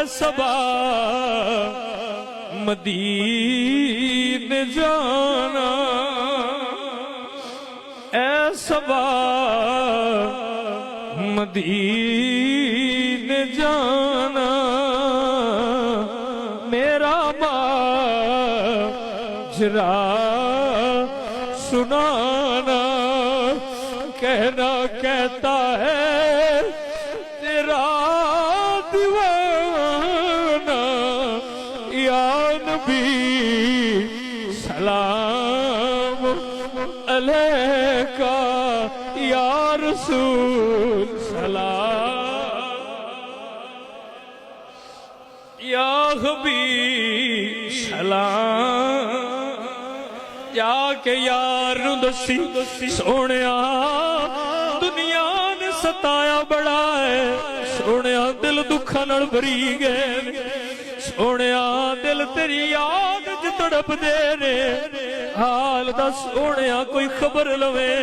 صبا مدینے جانا، اے صبا مدینے جانا، میرا ماجرا سنانا، کہنا کہتا ہے تیرا دیوانہ، یا نبی سلام علیکہ، یا رسول سلام، یا حبیب سلام، یا کہ یار نو دسی سونیا دنیا نے ستایا بڑا ہے، سونیا دل دکھاں نال بھری گئے، سونیا دل تیری یاد وچ تڑپ دے نے، حال دا سونیا کوئی خبر لوے،